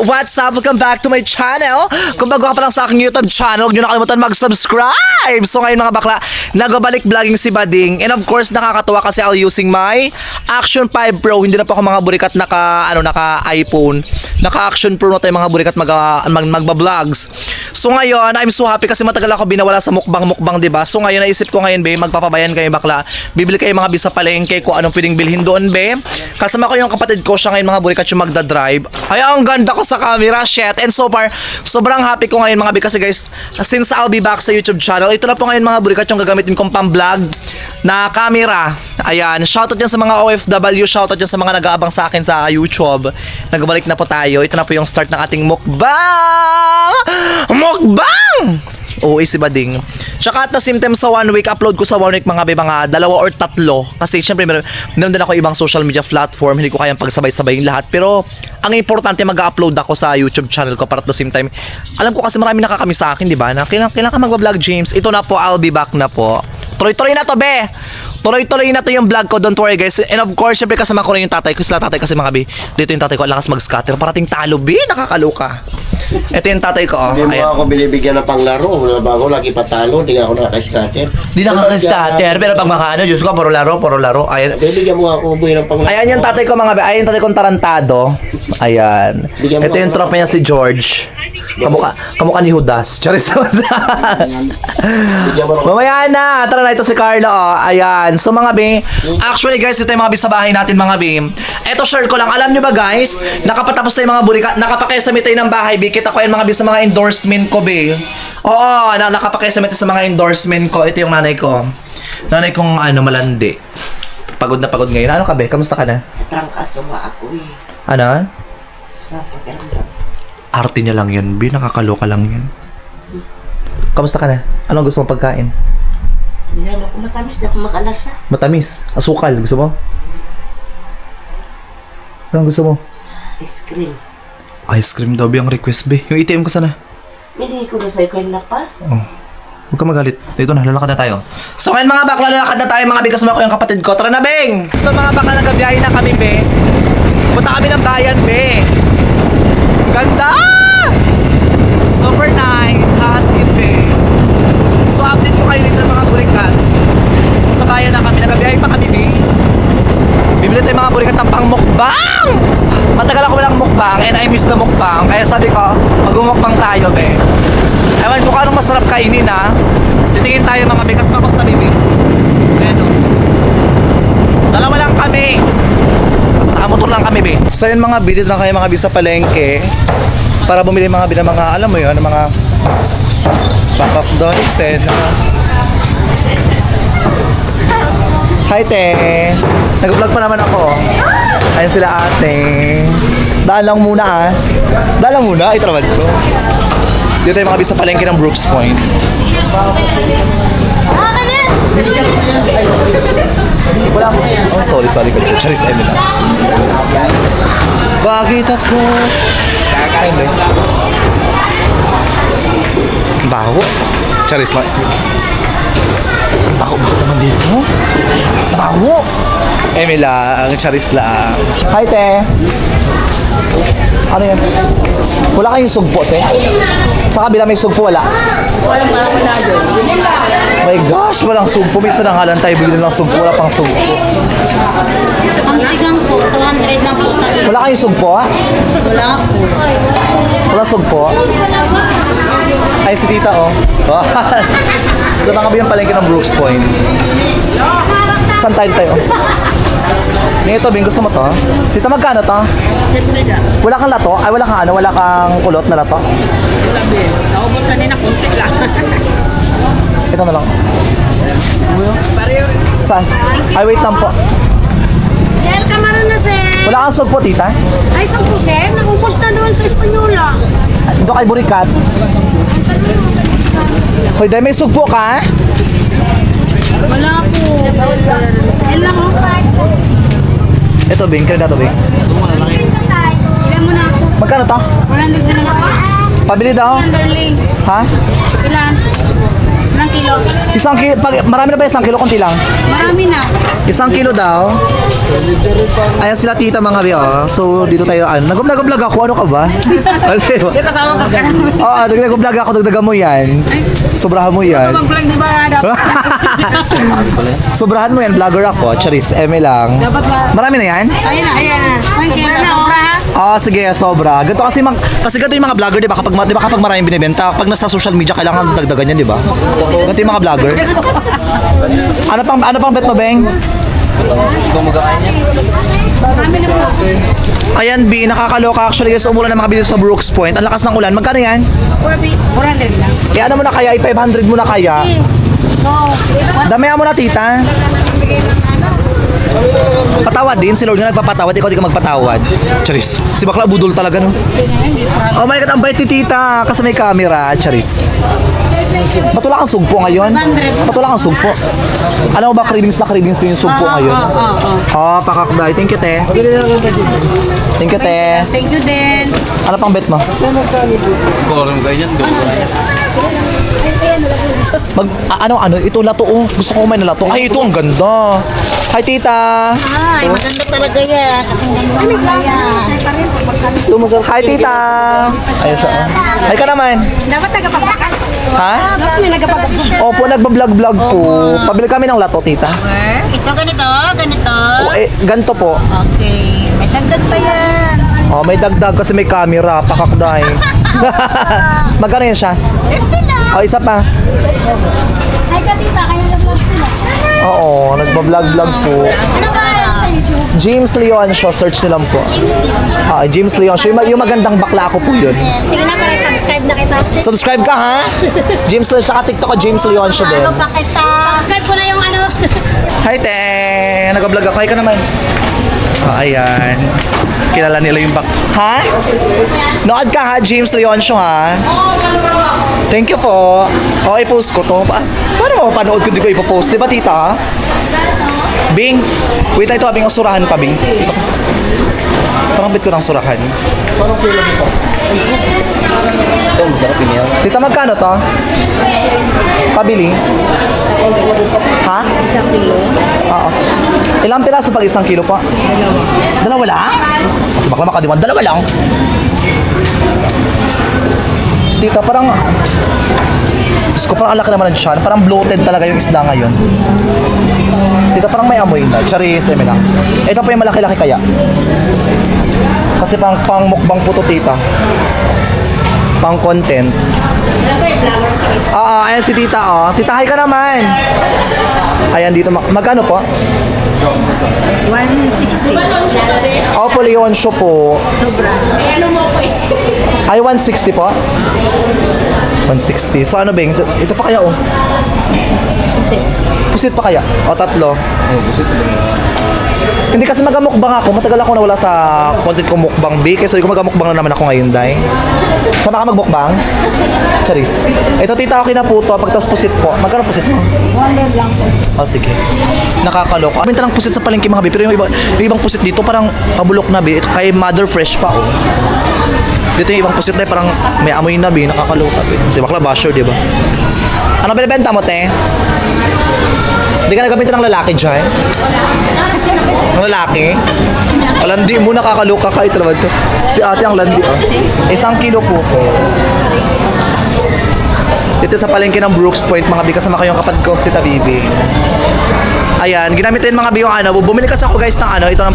What's up? Welcome back to my channel. Kung bago ka pa lang sa aking YouTube channel, huwag nyo nakalimutan mag-subscribe. So ngayon mga bakla, nagbabalik vlogging si Bading. And of course, nakakatuwa kasi I'll using my Action 5 Pro. Hindi na pa ako mga burikat naka iPhone. Naka-Action Pro na tayo mga burikat magba-vlogs. So ngayon, I'm so happy kasi matagal ako binawala sa mukbang, diba? So ngayon, naisip ko ngayon, be, magpapabayan kayo bakla. Bibili kayo mga bisa palengke kung anong pwedeng bilhin doon, be. Kasama ko yung kapatid ko, siya ngayon mga burikat yung magdadrive. Ay, ang ganda ko sa camera, shit. And so far, sobrang happy ko ngayon mga bi kasi guys, since I'll be back sa YouTube channel, ito na po ngayon mga burikat yung gagamitin kong pang-vlog na camera. Ayan, shoutout dyan sa mga OFW, shoutout dyan sa mga nag-aabang sa akin sa YouTube. Nagbalik na po tayo. Ito na po yung start ng ating mukbang! Mukbang! Oo, si Bading. Tsaka at the same time sa 1 week, upload ko sa 1 week mga 2 or 3. Kasi syempre meron din ako ibang social media platform, hindi ko kayang pagsabay-sabayin lahat. Pero ang importante mag-upload ako sa YouTube channel ko para at the same time. Alam ko kasi marami nakakamiss sa akin, di ba? Na kailangan ka mag-vlog, James. Ito na po, I'll be back na po. Tuloy-tuloy na to, be! Tuloy-tuloy na to yung vlog ko, don't worry guys. And of course, syempre kasama ko rin yung tatay ko. Sila tatay kasi mga be. Dito yung tatay ko, lakas mag-scatter. Parating talo, be, nakakaloka. Ito yung tatay ko, oh. Hindi mo ako binibigyan ng panglaro. Wala ba ako lagi patalo? Hindi ako nakaka-scatter. Di nakaka-scatter, pero pag makaano, Diyos ko, puro laro. Ayan. Bibigyan mo ako buhay ng panglaro. Ayan yung tatay ko mga be. Ayan yung tatay kong tarantado. Ayan. Bigyan mo Ito yung ako. tropa niya si George. Kamukha ni Judas. Charis. Bigyan mo ako. Mamaya na. Tara na, ito si Carlo. Oh. Ayan. So mga be, actually guys, ito yung mga be sa bahay natin mga be. Ito share ko lang. Alam nyo ba guys, nakapatapos na yung mga burikat, nakapakesame tayo ng bahay be. Kita ko yung mga be sa mga endorsement ko be. Oo, nakapakesame tayo sa mga endorsement ko. Ito yung nanay ko. Nanay kong malandi. Pagod na pagod ngayon. Ano ka be? Kamusta ka na? Trangkaso nga ako eh. Ano? Sa pakiramdam. Arte niya lang yan, be. Nakakaloka lang yan. Kamusta ka na? Anong gusto mong pagkain? Hindi naman ako matamis, di ako makalasa. Matamis. Asukal. Gusto mo? Anong gusto mo? Ice cream. Ice cream daw, be, ang request, be. Yung ATM ko sana. Hindi ko na sa'yo kayo na pa. Oh. Huwag ka magalit. Dito na, lalakad na tayo. So ngayon mga bakla, lalakad na tayo mga be. Kasama ko yung kapatid ko. Tara na, Beng! So mga bakla, nagkabiyahe na kami, be. Punta kami ng bayan, be. Ganda! Super nice. As in, be. So update ko kayo dito ng mga burikat. Sa bayan na kami. Nagkabiyahe pa kami, be. Bibili tayo mga burikat ng pang-mukbang! Matagal ako walang mukbang and I miss the mukbang. Kaya sabi ko, mag-mukbang tayo, be. Ewan ko kung anong masarap kainin, ha. Titingin tayo mga be, kasi makos na, baby. Ayan, o. Dalawa lang kami. Basta nakamotor lang kami, be. So yun mga be, dito lang kayo mga be sa palengke. Para bumili mga be ng mga, alam mo yun, ng mga backup dogs and hi, te. Nag-vlog pa naman ako. Ayun sila, ate. Daan lang muna, ah. Daan lang muna. Ito naman ko. Dito tayo mga bisa palengke ng Brooks Point. Wala mo. Oh, sorry ka. Charis time na. Bakit ako? Ay, hindi. Baho. Charis na. Baho ba naman dito? Baho. Emila, ang charis lang. Hi, te. Ano yan? Wala kayong sugpo, te? Sa kabila may sugpo, wala? Wala yun. My gosh, walang sugpo. Minsan ang halan tayo, bigyan lang sugpo. Wala pang sugpo. Ang sigang po, 200 na po kami. Wala kayong sugpo, ha? Wala po. Wala sugpo? Ay, si tita, oh. Ito na kami yung palengke ng Brooks Point. Saan tayo? Ito, Bing, gusto mo to? Tita, magkano to? Wala kang lato? Ay, wala kang kulot na lato? Wala ba eh. Naubot kanina, kunti lang. Ito na lang. Saan? Ay, wait lang po. Sir, kamaron na sir. Wala kang sugpo, tita? Ay, saan po sir? Naubos na doon sa Espanyola. Ito kay Burikat. Hoy, dahil may sugpo ka? Wala po. Yan lang oh. Ito, Bing. Kaya na to, Bing. Ilan mo na ako? Magkano to? 400 na lang po. Pabili daw. Ilan, darling? Ha? Ilan? Sobrang kilo. Marami na ba 1 kilo? Kunti lang. Marami na. 1 kilo daw. Ayan sila tita mga bi, oh. So, dito tayo, nag-vlog ako. Ano ka ba? Di kasama ka ka. Oo, nag-vlog ako. Dagdagan mo yan. Sobrahan mo yan. Mag-vlog di ba nga dapat? Sobrahan mo yan. Vlogger ako. Charis, eme lang. Dapat ba? Marami na yan? Ayan na. Sobra na oh. Sige, sobra. Ganito kasi ganito yung mga vlogger, 'di ba? Kapag maraming binebenta, pag nasa social media kailangan dagdagan 'yan, 'di ba? Ganito yung mga vlogger. Ano pang bet mo, Beng? Marami na po. Ayan, B, nakakaloka actually guys, umulan ng mga video sa Brooks Point. Ang lakas ng ulan. Magkano yan? 400 lang. Ano mo na kaya? 500 mo na kaya? No. Damihan mo na, tita. Patawad din, si Lord nga nagpapatawad, ikaw di ka magpatawad. Charis. Si bakla budol talaga, no? Oh my God, ang bait ni tita. Kasi may camera, Charis. Ba't wala kang sugpo ngayon? Ba't wala kang sugpo? Alam mo ba, cravings ko yung sugpo ngayon? Pakakday. Thank you, te. Thank you, te. Thank you din. Ano pang bet mo? Ito lato, oh. Gusto ko kumain na lato. Ay, ito ang ganda. Hi, tita. Ay, maganda talaga yan. Ang ganda yan. Hi, tita. Ayun siya. Hi ka naman. Dapat nagapapakats. Ha? Dapat may nagapapakats. Opo, nagbablog-vlog po. Pabili kami ng lato, tita. Ito, ganito. Ganto po. Okay. May dagdag pa yan. Oh, may dagdag kasi may camera. Pakakday. Magkano yan siya? 50 lang. Oh, isa pa. Ay, katita, kaya nag-vlog sila. Oo, nagbablog-vlog po. Ano ba sa YouTube? James Leon Show, search nyo lang po. James Leon siya. James Leon Show. Yung magandang bakla ako po yun. Sige na, para subscribe na kita. Subscribe ka, ha? James Leon, saka TikTok ko, James Leon Show din. Ano pa kita? Subscribe ko na yung ano. Hi, te! Nag-vlog ako. Hi ka naman. Ayan. Kilala nila yung Ha? Nood ka, ha? James Leon Show, ha? Thank you po. I-post ko to. Paano mapanood ko? Di ko ipopost. Di ba, tita, ha? Bing! Wait, ito. Bing, ang surahan pa, Bing. Ito. Parang bit ko ng surahan. Parang kailan ito? Tita, magkano to? Pabili? Ha? 1 kilo. Oo. Ilang piraso pag 1 kilo po? Dalawa lang? Kasi bakla makadiwan, dalawa lang. Tita, parang... Diyos ko, parang alaki naman ng tiyan. Parang bloated talaga yung isda ngayon. Tita, parang may amoy na. Charis, eme lang. Ito pa yung malaki-laki kaya. Kasi pang mukbang po to, tita. Pang content. Ayan si tita, oh. Tita, hi ka naman. Ayan dito. Magkano po? 160. Opo, Leon Show po. Sobra. Ay, 160 po? 160. So ano, Beng? Ito pa kaya, oh. Pusit pa kaya? O, 3. Hindi kasi magamukbang ako. Matagal ako nawala sa content ko mukbang, B. Kaya sabi ko magamukbang na naman ako ngayon, Day. Sama ka magmukbang? Charis. Ito, tita, okay na po to. Pagtas pusit po. Magkano pusit mo? 100 lang po. Oh, sige. Nakakaloko. Minta ng pusit sa palengke, mga B. Pero yung ibang pusit dito parang pabulok na, B. Kay Mother Fresh pa, oh. Dito yung ibang pusit na parang may amoy na, B. Nakakaloka, B. Kasi bakla basher, di ba? Ano binibenta mo, te? Hindi ka nagamitan ng lalaki dyan? Ng lalaki? Landi mo, nakakaloka ka. Ito naman to. Si ate ang landi, oh. 1 kilo po ko. Dito sa palengke ng Brooks Point, mga bi, kasama kayong kapatid ko, si Tabibi. Ayan, ginamit din mga bi yung bumili kasi ako guys ng ito ng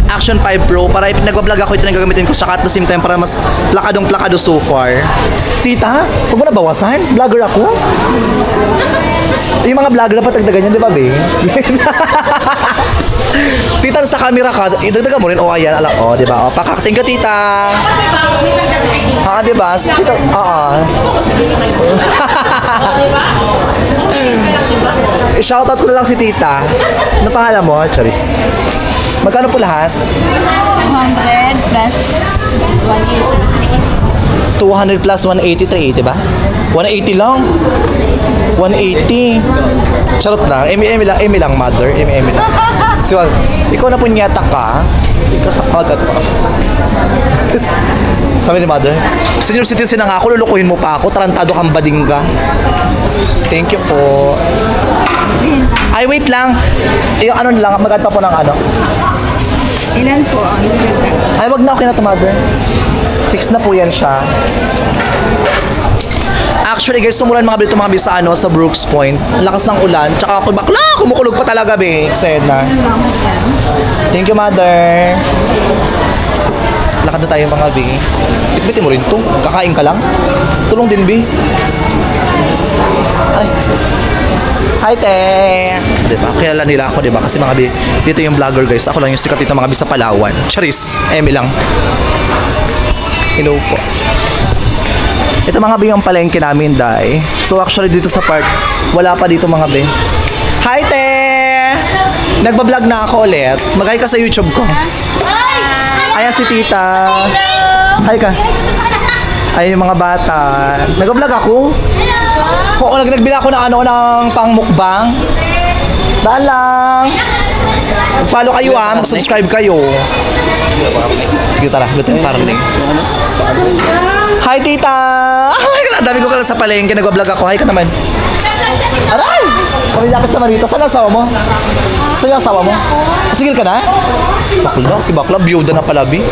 Action 5 Pro para if nagbablog ako, ito na gagamitin ko saka at the same time para mas plakadong-plakado so far. Tita, huwag mo na bawasan? Vlogger ako? Yung mga vlogger na patagdagan yan, di ba, be? Tita, sa camera ka, idagdagan mo rin. O, ayan, di ba? O, pakakting ka, tita. Di ba? Tita, I-shoutout ko na lang si tita. Ano pangalan mo, Charis? Magkano po lahat? 200 plus 180. 200 plus 180, 380 ba? 180 lang. 180. Charot lang. Emi lang, mother. Emi lang. So, ikaw na punyata ka. Sabi ni mother, senior citizen na nga ako, lulukuhin mo pa ako, tarantado kang bading ka. Thank you po. Ay, wait lang. Yung ano lang, mag-add pa po ng ano. Ilan po ang Ay, wag na, okay na to, mother. Fix na po yan siya. Actually, guys, tumulan mga bilito mga bisa ano, sa Brooks Point. Ang lakas ng ulan. Tsaka ako, bakla, kumukulog pa talaga, be. Sedna. Thank you, mother. Lakad na tayo mga be. Bitbitin mo rin to. Kakain ka lang. Tulong din, be. Ay. Hi, te! Diba? Kilala nila ako, diba? Kasi mga dito yung vlogger, guys. Ako lang yung sikat dito mga sa Palawan. Charis. Emi lang. Hello po. Ito mga be yung palengke namin, dai. So actually dito sa park, wala pa dito mga be. Hi, te! Nagbablog na ako ulit. Mag-hi ka sa YouTube ko. Ayan si tita. Hi ka. Ay yung mga bata. Nag-vlog ako. Oo, nagbila ako ng ano ng pang-mukbang. Daan lang. Follow kayo mag-subscribe kayo. Sige tara, lutin parling. Hi tita! Ay, ang dami ko kala sa palengke, nag-vlog ako. Hi ka naman. Aray! Kami nakis naman dito. Saan ang asawa mo? Saan yung asawa mo? Sigil ka na? Bakla, si Bakla, biyuda na pala, bi.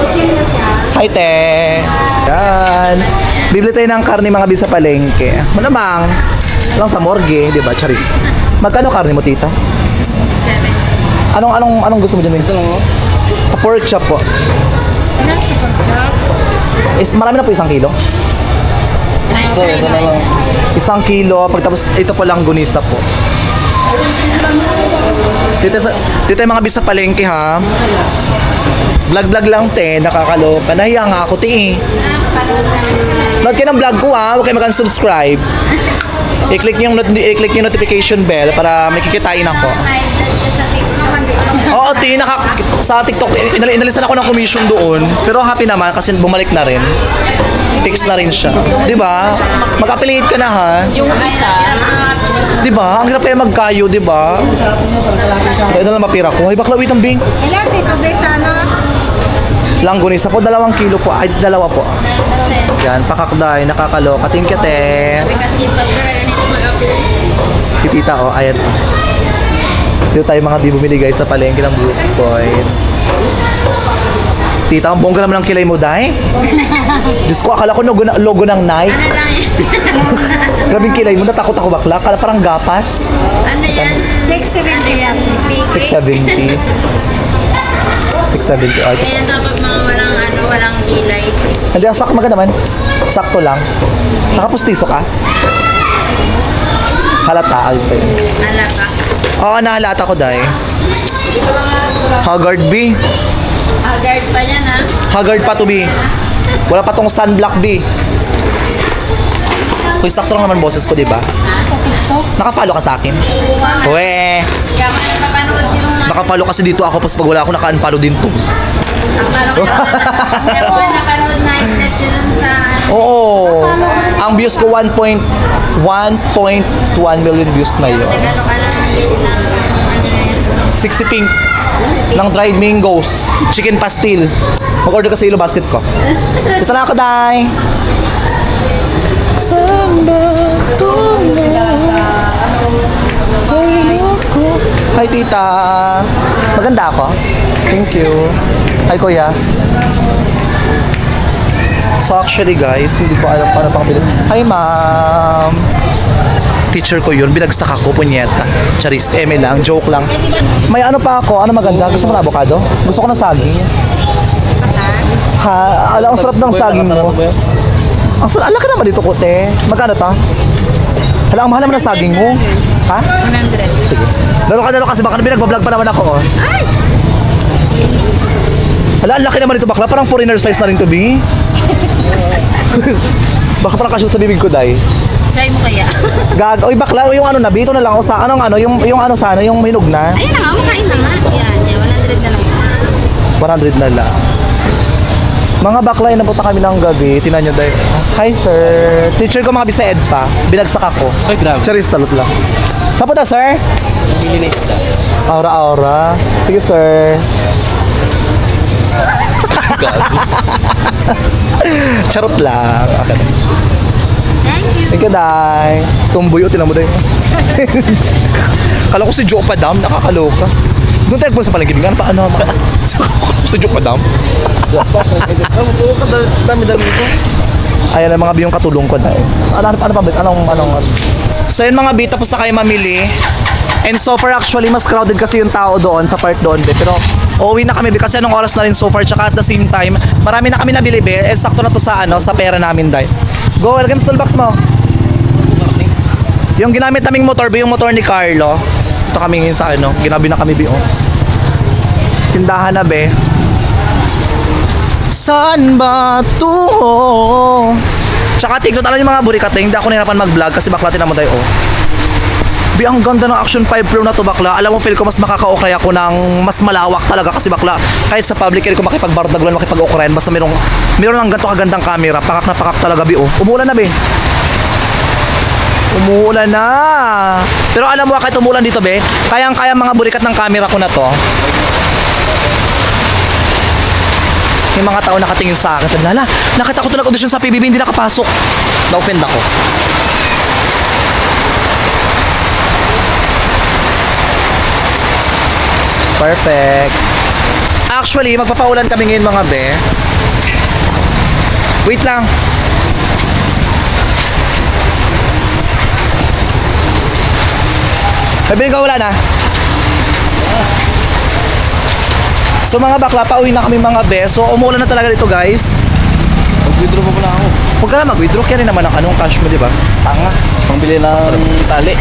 Hi, te! Yan. Bibili tayo ng karne mga bisa palengke. Malamang. Lang sa morgue, di ba? Charis. Magkano karne mo, tita? 7. Anong gusto mo dyan? Ito lang, pork chop po. Ilan sa pag-chop? Is, marami na po 1 kilo. 939. 1 kilo, pagtapos ito po lang gunisa po. Dito yung mga bisa palengke ha. Vlog lang te, nakakaloka. Nahiya nga ako te. Load kayo ng vlog ko ha, huwag kayo mag-unsubscribe. I-click yung notification bell para may kikitain ako. Oo te, sa TikTok, inalisan ako ng commission doon. Pero happy naman kasi bumalik na rin. Fix na rin siya. Di ba? Mag-affiliate ka na ha. yung isa? Di ba? Ang hirap kaya magkayo, di ba? Kaya na lang mapira ko. Ay, bakla, wait ang bing. Ilan dito day sana? Langgonis ako, 2 kilo po. Ay, 2 po. Yan, pakakday, nakakaloka. Thank you, te. Kasi pag nito mag-apply. Si tita, oh, ayan. Dito tayo mga di bumili guys sa palengke ng Brooks Point. Tita, ang bongga naman ng kilay mo, dahil. Diyos ko, akala ko logo ng Nike. Ano lang yan? Grabing kilay mo, natakot ako bakla. Kala parang gapas. Ano yan? 670 Ano yan? 670. 670. Ay, Kaya dapat mga walang kilay. hindi, sakto maganda man. Sakto lang. Nakapustiso ka? Halata, Alfred. Ala ka. Oo, nahalata ko, dahil. Haggard B. Haggard pa yan ha. Haggard pa to B. Wala pa tong sunblock B. Uy, sakto lang naman boses ko, di ba? Naka-follow ka sa akin? Uwe. Kaya napapanood yung mga Naka-follow kasi dito ako, pas pag wala ako, naka-unfollow din to. Kaya po napanood na set yun sa Oo. Ang views ko 1.1 million views na yun. Nagano ka lang din ng ano na yun. 60 pink ng dried mangoes, chicken pastil. Mag-order ka sa Ilo Basket ko. Dito na ako, Day. Hi, tita. Maganda ako. Thank you. Hi, kuya. So actually guys, hindi ko alam paano pang bilhin. Hi, ma'am. Teacher ko yun, binagsak ako, punyeta. Charis, eme lang, joke lang. May ano pa ako, ano maganda? Gusto mo na avocado? Gusto ko ng saging. Ha, alam, ang sarap ng saging mo. Ang sarap, alaki naman dito, kote. Magkano to? Hala, ang mahal naman ng saging mo. Ha? 100. Sige. Dalo ka kasi baka pinagbablog pa naman ako, oh. Hala, ang laki naman dito, bakla. Parang foreigner size na rin to, be. Baka parang kasyo sa bibig ko, Day. Try mo kaya? Gag, oy bakla, yung ano na, bito na lang ako sa anong ano, yung ano sana, yung hinog na. Ayun na nga, makain na nga. Yan, 100 na lang yan. 100 na lang. Mga bakla, inapunta kami ng gabi. Tinan nyo, Day. Hi, sir. Teacher ko mga bisa EDPA. Binagsak ako. Ay, grabe. Charis, talot lang. Saan punta, sir? Nilinis ka. Aura. Sige, sir. Charot lang. Okay. Thank Thank you, Day. Tumboy, o, tinan mo, Day. Kala ko si Joe Padam, nakakaloka. Doon tayo sa palengke, ano pa, ano, si Joe Padam. Dami-dami ito. Ayan ang mga biyong katulong ko, Day. Ano pa, anong. So yun mga bi, tapos na kayo mamili. And so far actually, mas crowded kasi yung tao doon sa part doon, be. Pero uuwi na kami, be, kasi anong oras na rin so far. Tsaka at the same time, marami na kami nabili, be. And sakto na to sa, sa pera namin, Day. Go, welcome sa toolbox mo. Yung ginamit naming motor, be, yung motor ni Carlo. Ito kami ngayon sa ginabi na kami, be, oh. Tindahan na, be. Saan ba tungo? Tsaka tignan alam yung mga burikat na hindi ako nahirapan mag-vlog kasi bakla tinamo tayo, oh. Bi, ang ganda ng Action 5 Pro na to, bakla. Alam mo, feel ko mas makaka-okay ako ng mas malawak talaga kasi bakla. Kahit sa public area ko makipagbardagulan, makipag-ukrayan, basta meron lang ganito kagandang camera. Pakak na pakak talaga, bi, oh. Umuulan na, bi. Umuulan na. Pero alam mo, kahit umuulan dito, be, kayang-kaya mga burikat ng camera ko na to. Yung mga tao nakatingin sa akin, sabi na, nakita ko ito nag-audition sa PBB, hindi nakapasok. Na-offend ako. Perfect. Actually, magpapaulan kami ngayon mga be. Wait lang. Sabi ka wala na? So mga bakla, pauwi na kami mga be. So umuulan na talaga dito, guys. Mag-withdraw pa pala ako. Huwag ka na mag-withdraw, kaya rin naman ang cash mo, di ba? Tanga. Pangbili ng tali.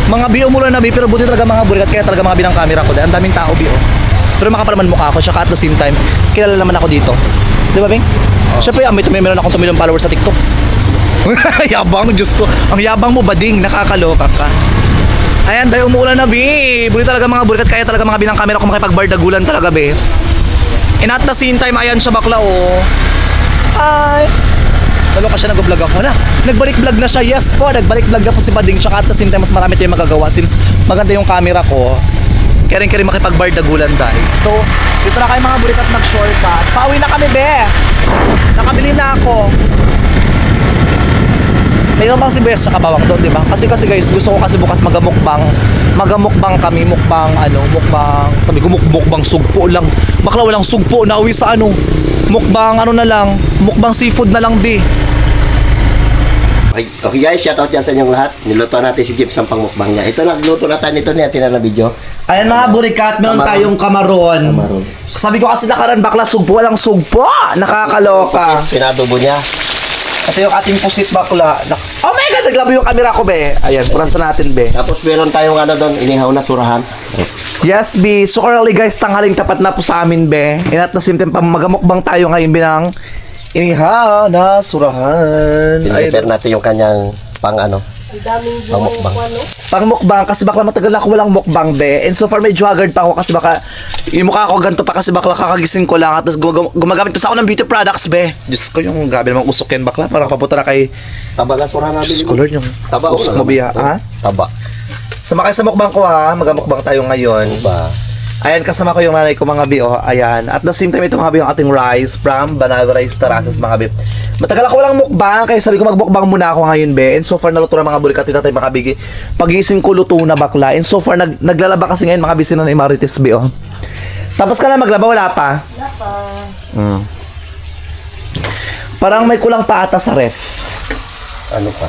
Mga bi, umulan na bi, pero buti talaga mga burikat, kaya talaga mga binang camera ko. Ang daming tao bi, oh. Pero makapal naman mukha ko, tsaka at the same time, kilala naman ako dito. Di ba, Bing? Siyempre, meron akong 2 million followers sa TikTok. Yabang, Diyos ko. Ang yabang mo, bading, nakakaloka ka. Ayan, dahil umuulan na, bi. Buti talaga mga burikat, kaya talaga mga binang camera ko makipagbardagulan talaga, bi. And at the same time, ayan siya bakla, oh. Ay. Lalo ka siya nag-vlog ako na. Nagbalik-vlog na siya. Yes po, nagbalik-vlog na po si Bading. Tsaka at the same time, mas marami tayong magagawa since maganda yung camera ko. Kaya rin makipag-bardagulan dahil. So, dito na kayo mga burikat mag-shortcut. Pauwi na kami, be. Nakabili na ako. Mayroon bang si Bes tsaka bawang doon, di ba? Kasi guys, gusto ko kasi bukas magamukbang kami, mukbang, sabi ko mukbang sugpo lang. Bakla walang sugpo, nauwi sa mukbang na lang, mukbang seafood na lang, be. Okay guys, shoutout yan sa inyong lahat. Niluto natin si Jeep sa pangmukbang niya. Ito nagluto na tayo nito niya, na video. Ayan mga burikat, meron tayong kamaron. Sabi ko kasi nakaran bakla, sugpo, walang sugpo. Nakakaloka. Pinadubo niya. Ito yung ating pusit bakla. Oh my God, naglabo yung camera ko, be. Ayan, purasan natin, be. Tapos meron tayong doon, inihaw na surahan. Yes, be. So early guys, tanghaling tapat na po sa amin, be. And at the same time, magamukbang tayo ngayon, binang inihaw na surahan. Piniper natin yung kanyang pangmukbang. Pangmukbang, kasi bakla matagal na ako walang mukbang, be. And so far, medyo haggard pa ako kasi baka yung mukha ko ganito pa kasi bakla kakagising ko lang at tapos gumagamit kasi ako ng beauty products, be. Diyos ko, yung gabi namang usok yan, bakla. Parang papunta na kay Taba na surahan natin. Diyos ko, Lord, yung Taba usok mo, biya, ha? Taba. Sama kayo sa mukbang ko, ha? Magamukbang tayo ngayon. Ba. Ayan, kasama ko yung nanay ko, mga bi, oh. Ayan. At the same time, ito mga bi, yung ating rice from Banago Rice Terraces, mga bi. Matagal ako walang mukbang, kaya sabi ko magbukbang muna ako ngayon, be. And so far, naluto na mga burikat ni Tatay Makabigi. Pagising ko, luto na bakla. And so far, naglalaba kasi ngayon, mga bisin na ni Marites, be, oh. Tapos ka na maglaba, wala pa? Wala pa. Parang may kulang pa ata sa ref. Ano pa?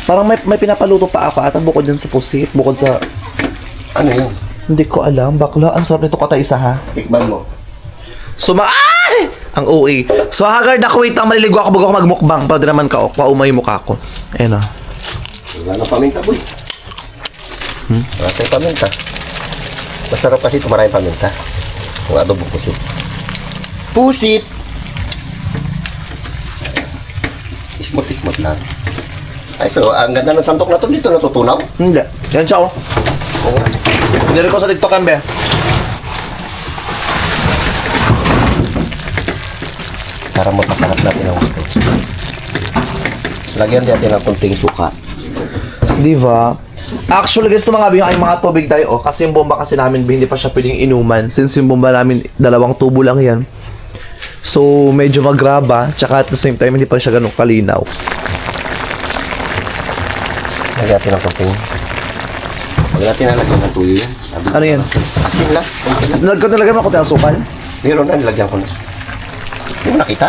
Parang may pinapaluto pa ako ata bukod dyan sa pusit, bukod sa... Ano yun? Hindi ko alam, bakla. Ang sarap nito kata isa, ha? Tikman mo. So, ay! Ang OA. So, haggard ako, wait lang, maliligo ako bago ako magmukbang. Para din naman paumay yung mukha ko. Ayan, ha. Wala na paminta, boy. Wala tayong paminta. Masarap kasi ito, maraming paminta. Kung adobo pusit. Pusit! Ismot-ismot lang. Ay, so, ang ganda ng santok na to dito, natutunaw. Hindi. Yan siya, oh. Oo. Hindi rin ko sa TikTok, be. Para mapasarap natin ang gusto. Lagyan natin ng kunting suka. Di ba? Actually, guys, ito mga yung ay mga tubig tayo, oh. Kasi yung bomba kasi namin, be, hindi pa siya pwedeng inuman. Since yung bomba namin, 2 tubo lang yan. So, medyo magraba. Tsaka at the same time, hindi pa siya ganun kalinaw. Lagyan natin ng topping. Huwag natin nalagyan ng tuyo yan. Ano yan? Asin lang. Okay lang. Nalagyan mo ako ng asukal. Meron na, nilagyan ko na. Hindi mo nakita?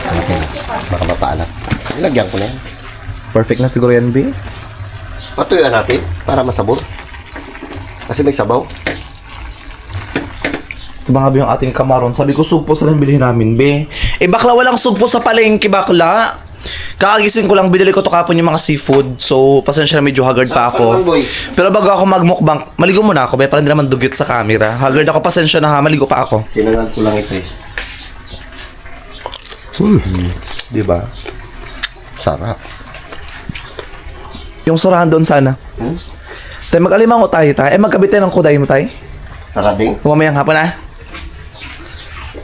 Okay lang. Baka mapaalat. Nilagyan ko na yan. Perfect na siguro yan, B. Patuyuan natin para masabor. Kasi may sabaw. Ito mga B yung ating kamaron. Sabi ko, sugpo sa lang bilhin namin, B. Eh, bakla walang sugpo sa palengke, bakla. Kakagising ko lang, binili ko to kapon yung mga seafood. So, pasensya na medyo haggard pa ako. Pero bago ako magmukbang, maligo muna ako, be. Para hindi naman dugyot sa camera. Haggard ako, pasensya na ha. Maligo pa ako. Sinangad ko lang ito eh. Diba? Sarap. Yung surahan doon sana. Tayo, mag-alimango tayo, tayo. Eh, magkabit tayo ng kuday mo, tayo. Tarading. Mamayang hapon, ha?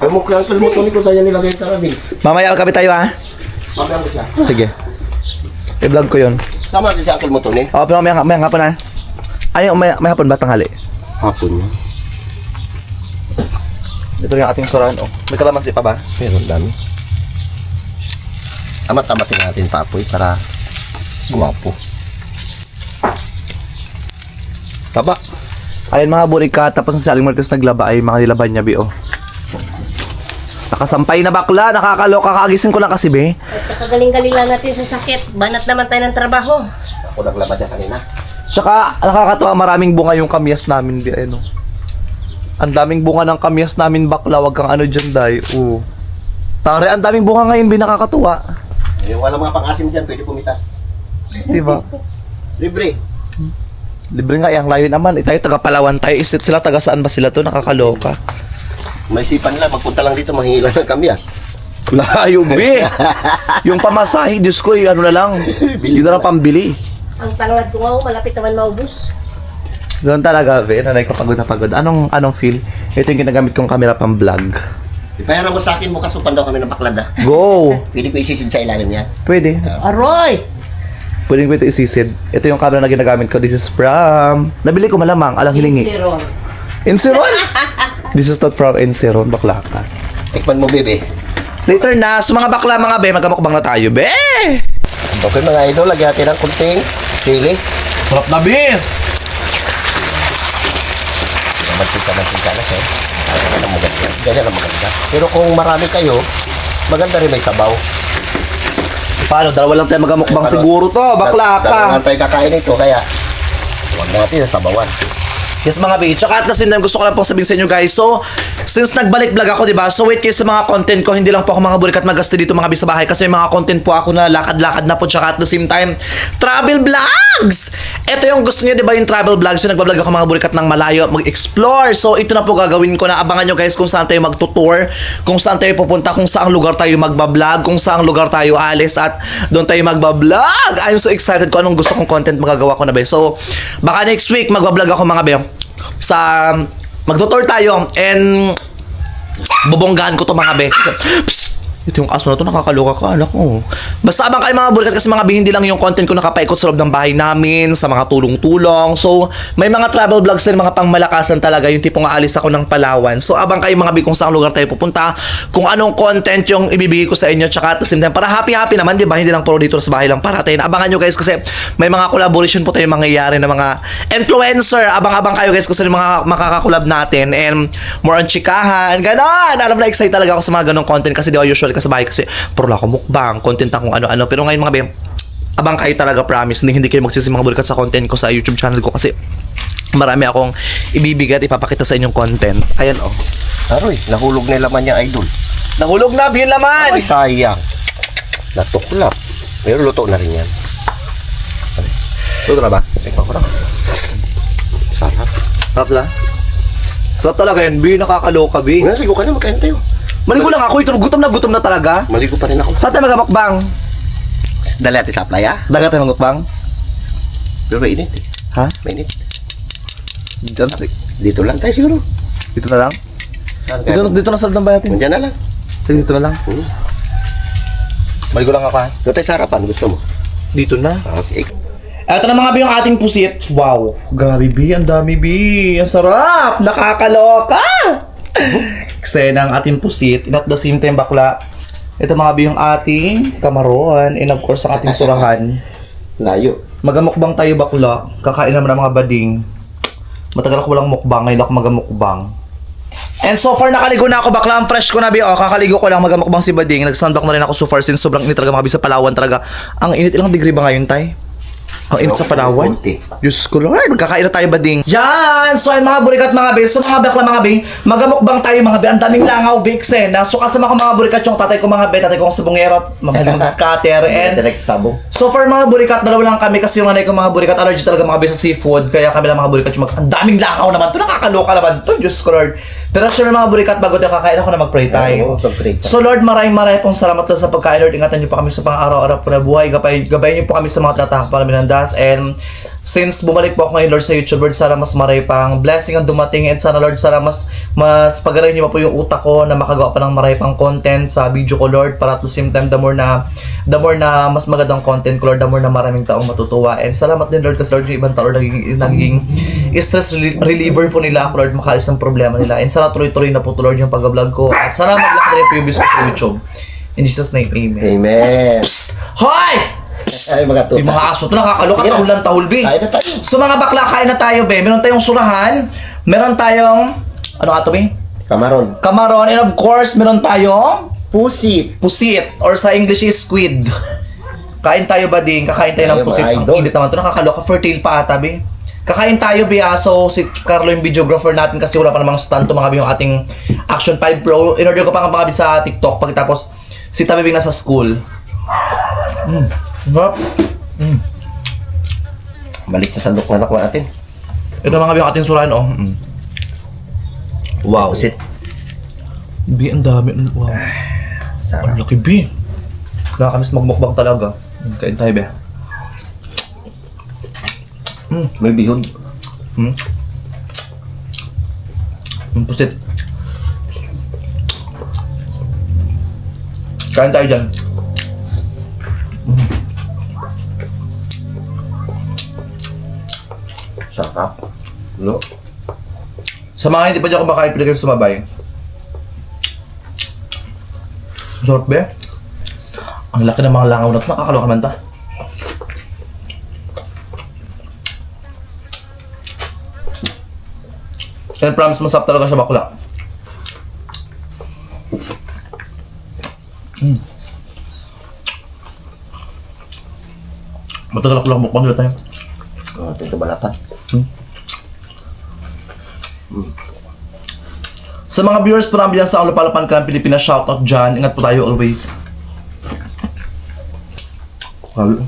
Ay mo kaya mo to ni ko tayo nilagay yung tarading. Mamaya magkabit tayo, ha? Mamaya ko siya. Sige. I-vlog ko yun. Tama din si Uncle mo to ni. Oo, pero mamayang hapon, ha? Ay, may hapon ba tanghali? Hapon niya. Ito yung ating surahan, oh. May kalamansi pa ba? Meron dami. Amat-amatin natin papoy para guwapo. Taba. Ayun mga burika, tapos na si Aling Martes naglaba ay mga nilaban niya, Bi, oh. Nakasampay na bakla, nakakaloka, kagising ko lang kasi, Bi. At saka galing-galing lang natin sa sakit. Banat naman tayo ng trabaho. Ako naglabad niya kanina. Tsaka, nakakatawa, maraming bunga yung kamyas namin, Bi, ano. Ang daming bunga ng kamyas namin, bakla, wag kang ano dyan, day. Oo. Tare, ang daming bunga ngayon, Bi, nakakatuwa. Yung walang mga pang-asim dyan, pwede pumitas. Diba? Libre. Libre nga, yung layo naman. Eh, tayo taga Palawan tayo. Isit sila, taga saan ba sila to? Nakakaloka. May sipan nila, magpunta lang dito, manghingi lang ng kamyas. Layo, Bi. Yung pamasahe, Diyos ko, ano na lang. Yun na lang pambili. Ang tanglad ko nga, malapit naman maubos. Doon talaga, Bi. Nanay ko pagod na pagod. Anong feel? Ito yung ginagamit kong camera pang vlog. Ipayaran mo sa akin, bukas upan daw kami ng baklada. Go! Pwede ko isisid sa ilalim yan. Pwede. Aroy! Pwede ko ito isisid. Ito yung camera na ginagamit ko. This is from... Nabili ko malamang. Alang hilingi. Zero. Enceron! This is not from Enceron. Bakla ka. Tikman mo, bebe. Later na. So mga bakla, mga be, magkamukbang na tayo, be! Okay mga idol, lagyan natin ng kunting chili. Sarap na, be! Mantika na sir. Ganyan ang maganda. Ganyan ang maganda. Pero kung marami kayo, maganda rin may sabaw. Paano? Dalawa lang tayo magkamukbang siguro to. Bakla Dalawa ka. lang tayo kakain ito, kaya huwag natin sa sabawan. Yes mga be, tsaka at the same time gusto ko lang pong sabihin sa inyo guys. So, since nagbalik vlog ako, diba? So wait kayo sa mga content ko. Hindi lang po ako mga burikat magasta dito mga be sa bahay. Kasi may mga content po ako na lakad-lakad na po. Tsaka at the same time, travel vlogs! Ito yung gusto niyo, diba yung travel vlogs. So nagbablog ako mga burikat ng malayo, mag-explore. So ito na po gagawin ko na. Abangan nyo guys kung saan tayo magtutour, kung saan tayo pupunta, kung saang lugar tayo magbablog, kung saang lugar tayo alis at doon tayo magbablog. I'm so excited kung anong gusto kong content magagawa ko na be. So, baka next week magbablog ako mga be. Sa magtutour tayo and bubonggahan ko to mga be. Psst! Ito yung aso na to, nakakaloka ka, anak ko. Basta abang kayo mga burikat kasi mga be, hindi lang yung content ko nakapaikot sa loob ng bahay namin, sa mga tulong-tulong. So, may mga travel vlogs din, mga pangmalakasan talaga, yung tipong aalis ako ng Palawan. So, abang kayo mga be kung saan lugar tayo pupunta, kung anong content yung ibibigay ko sa inyo, tsaka at the same time, para happy-happy naman, di ba? Hindi lang puro dito sa bahay lang para tayo. Abangan nyo guys kasi may mga collaboration po tayo mangyayari ng mga influencer. Abang-abang kayo guys kasi yung mga makakakolab natin and more on chikahan, ganon. Alam na excited talaga ako sa mga ganong content kasi di ba usual ka sa bahay kasi puro lang ako mukbang, content akong ano-ano. Pero ngayon mga be, abang kayo talaga, promise. Hindi kayo magsisi mga burikat sa content ko sa YouTube channel ko kasi marami akong ibibigay at ipapakita sa inyong content. Ayan oh. Aroy, nahulog na yung laman niya, idol. Nahulog na, yun laman! Ay, sayang. Natuklap. Pero luto na rin yan. Luto na ba? Tingnan ko na. Sarap. Sarap na? Sarap talaga yan, B. Nakakaloka, B. Naligo ka na, magkain tayo. Maligo lang ako. Ito, gutom na talaga. Maligo pa rin ako. Saan tayo magmukbang? Dali natin sa apply, ha? Dagat tayo magmukbang? Pero mainit eh. Ha? Mainit. Diyan, Dito lang tayo siguro. dito na lang? Saan kayo? Dito na sa loob ng bayatin. Diyan na lang. Sige, dito na lang. Maligo lang ako, ha? Doon tayo sa harapan, gusto mo? Dito na. Okay. Ito na mga B yung ating pusit. Wow. Grabe B. Ang dami B. Ang sarap. Nakakaloka. Kasi ng ating pusit. And at the same time bakla. Ito mga B yung ating kamaron. And of course ang ating surahan. Layo. Magamukbang tayo bakla. Kakain naman ng mga bading. Matagal ako walang mukbang, ngayon ako magamukbang. And so far nakaligo na ako bakla, ang fresh ko na bi. Kakaligo ko lang magamukbang si bading. Nagsandok na rin ako so far since sobrang init talaga mga bi sa Palawan talaga. Ang init, ilang degree ba ngayon tay? Ang init sa Palawan? Diyos ko Lord, magkakain na tayo bading. Yan! So ayun mga burikat mga be. So mga bakla mga be, magamukbang tayo mga be. Ang daming langaw, Bixen. So kasama ko mga burikat yung tatay ko mga be. Tatay ko ang sabungero, mamagang scatter. And nagsasabong. so far mga burikat, dalawa lang kami kasi yung nanay ko mga burikat, allergy talaga mga be sa seafood. Kaya kami lang mga burikat yung ang daming langaw naman. To nakakaloka naman to, Diyos ko Lord. Pero syempre mga burikat, bago tayo kakain ako na mag-pray tayo. So Lord, maraming pong salamat po sa pagkain. Lord, ingatan niyo po kami sa pang-araw-araw po na buhay. Gabayin niyo po kami sa mga tinatahak para minandas. And since bumalik po ako ngayon, Lord, sa YouTube, Lord, sana mas maray pang blessing ang dumating. And sana, Lord, sana mas pagaling niyo po yung utak ko na makagawa pa ng maray pang content sa video ko, Lord. Para at the same time, the more na mas magandang content ko, Lord, the more na maraming taong matutuwa. And salamat din, Lord, kasi Lord, yung ibang tao nagiging stress reliever po nila ako, Lord, makalis ng problema nila. And sana tuloy-tuloy na po to, Lord, yung pag-vlog ko. At sana maglaki rin po yung views ko sa YouTube. In Jesus' name, Amen. Amen. Hoy! Ay, mga tuta. Yung mga aso to nakakaloka, Sige na. tahul be. Kain na tayo. So mga bakla, kain na tayo be. Meron tayong surahan, meron tayong, ano nga to be? Kamaron. Kamaron, and of course, meron tayong Pusit. pusit, or sa English is squid. Kain tayo ba din? Kakain tayo ng Tayo, pusit. mga Ang idol. init naman to, nakakaloka. Fertile pa ata be. Kakain tayo be. So si Carlo yung videographer natin kasi wala pa namang stand to mga be yung ating Action 5 Pro. In-order ko pa nga mga be sa TikTok pagkatapos si Tabibing nasa school. Sarap. Balik sa sandok na nakuha natin. Ito mga be yung ating surahan oh. Wow. Pusit. Bi, ang dami. Wow. Sarap. Ang laki, Bi. Nakakamiss magmukbang talaga. Kain tayo, Be. May bihon. Ang pusit. Kain tayo dyan. Sarap. No? Sa mga hindi pa dyan kumakain, pwede kayo sumabay. Ang sarap, Be. Ang laki ng mga langaw na ito. Nakakaloka man ta. And promise, masarap talaga siya bakla. Matagal ako lang mukbang nila tayo. Ito balatan. Sa mga viewers po namin dyan sa Alupalapan Clan Pilipinas, shoutout dyan. Ingat po tayo always. Grabe.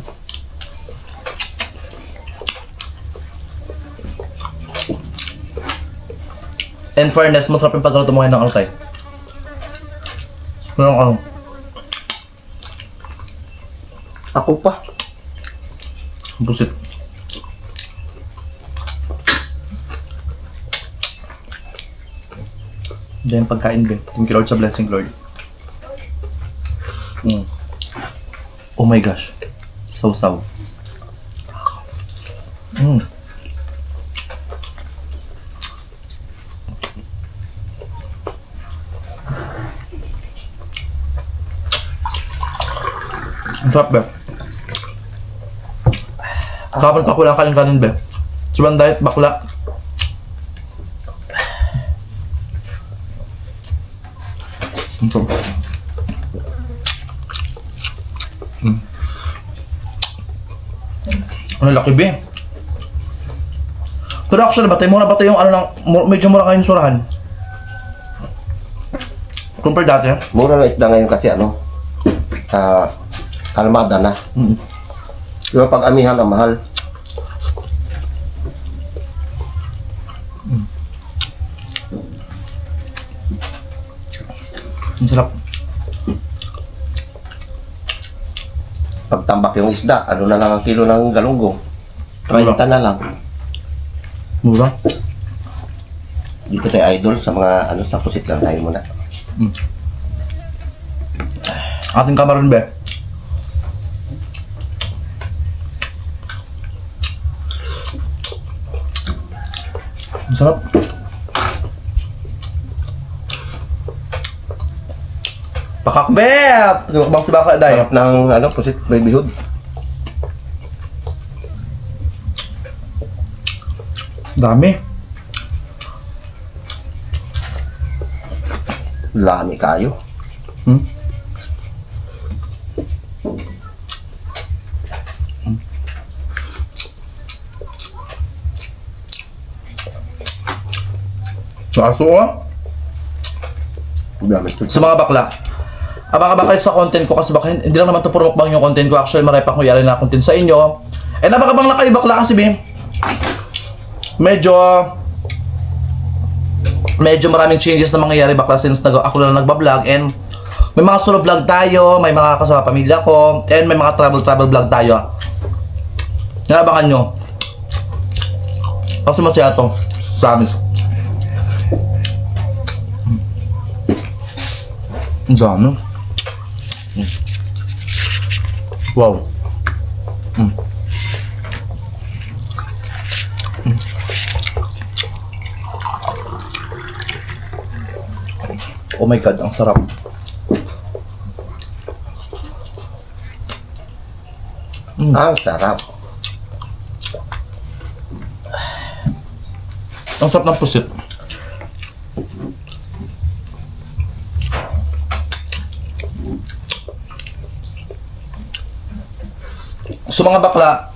In fairness, masarap yung pagkaluto mo ngayon ng alutay. Ano? Ako pa. Busit. Then pagkain be. Thank you Lord sa blessing Lord. Oh my gosh. Sausaw. Ang sarap be. Kapag pa ko lang kanin be. Sobrang diet bakla. Ano laki be? Pero actually ba tayo mura ba tayo yung ano lang medyo mura kayong surahan? Compare dati ha? Mura na isda ngayon kasi ano. Kalmada na. Pero pag amihan ang mahal. Ang sarap. Pag tambak yung isda, ano na lang ang kilo ng galunggong? 30 na lang. Mura? Dito tayo idol sa mga ano sa pusit lang tayo muna. Ating kamaron be. Ang sarap. Pakakbe! Bang si Bakla Day. Sarap ng ano pusit may bihod. Dami. Lami kayo. Kaso ah. Dami ito. Sa mga bakla, abang-abang kayo sa content ko kasi baka hindi lang naman to puro mukbang yung content ko. Actually, marami pa akong yari na content sa inyo. And abang-abang na kayo bakla kasi medyo maraming changes na mangyayari bakla since ako na lang nagbablog, and may mga solo vlog tayo, may mga kasama pamilya ko, and may mga travel vlog tayo. Nalabangan nyo. Kasi masaya to. Promise. Ang dami. Wow. Oh my God, ang sarap. Ang sarap. Ang sarap ng pusit. So mga bakla,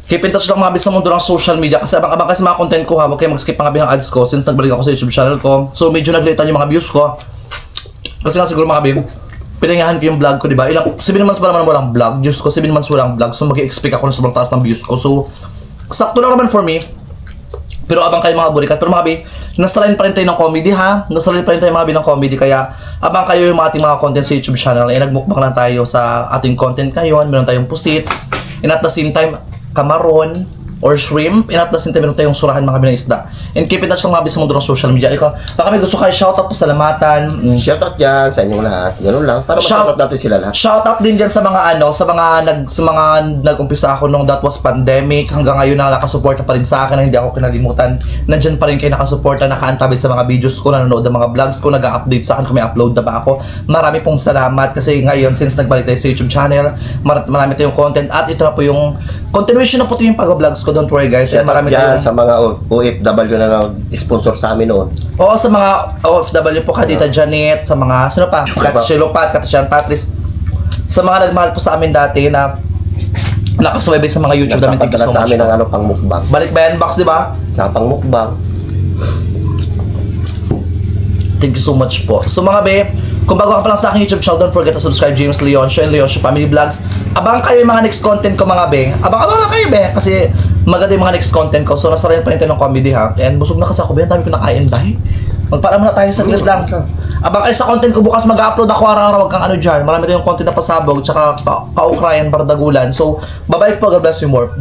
keep in touch lang mga bis sa mundo ng social media kasi abang-abang kasi mga content ko ha, huwag kayo mag-skip mga ng ads ko since nagbalik ako sa YouTube channel ko. So medyo naglitan yung mga views ko. Kasi nga siguro mga bim, piningahan ko yung vlog ko, di ba? 7 months pa naman walang vlog. Diyos ko, 7 months walang vlog. So mag-expect ako na sobrang taas ng views ko. So, sakto lang naman for me. Pero abang kayo mga bulikat. Pero mga bi, nasa line pa rin tayo ng comedy ha. Nasa line pa rin tayo mga bi ng comedy. Kaya abang kayo yung ating mga content sa YouTube channel. Eh, nagmukbang lang tayo sa ating content ngayon. Meron tayong pusit. And at the same time, kamaron or shrimp. And at the same time, meron tayong surahan mga bi ng isda. And keep in touch lang mga bi sa mundo ng social media. Ikaw, baka may gusto kayo shoutout, pasalamatan. Shoutout dyan sa inyong lahat. Ganun lang. Para Shout- ma-shoutout natin sila lahat. Shoutout din diyan sa mga sa mga nag-umpisa ako nung that was pandemic hanggang ngayon na nakasuporta pa rin sa akin, na hindi ako kinalimutan. Nandiyan pa rin kayo nakasuporta, nakaantabi sa mga videos ko, nanonood ng mga vlogs ko, nag-update sa akin kung may upload na ba ako. Marami pong salamat kasi ngayon since nagbalik tayo sa YouTube channel, marami tayong content at ito na po yung continuation na po ito yung pag-vlogs ko. Don't worry guys. And marami Dyan tayong sa mga OFW na nag-sponsor sa amin noon. Oo, sa mga OFW po, Tita Janet, sa mga, sino pa? Shilopat, Katishan Patrice. Sa mga nagmahal po sa amin dati na nakasubaybay sa mga YouTube namin. Thank you so Nagpapadala sa much. amin ng pang-mukbang. Balik ba yan, Box, di ba? Pang-mukbang. Thank you so much po. So mga be, kung bago ka pa lang sa aking YouTube channel, don't forget to subscribe James Leoncio and Leoncio Family Vlogs. Abang kayo yung mga next content ko mga be. Abang lang kayo be, kasi maganda yung mga next content ko. So nasa rin pa rin tayo ng comedy ha. And busog na kasi ako be, ang dami ko nakain dahil. Magpara muna tayo sa gilid lang. Abang kayo sa content ko bukas, mag-upload ako araw-araw, wag kang ano dyan. Marami tayong content na pasabog, tsaka ka-Ukrayan, bardagulan. So, babalik po, God bless you more.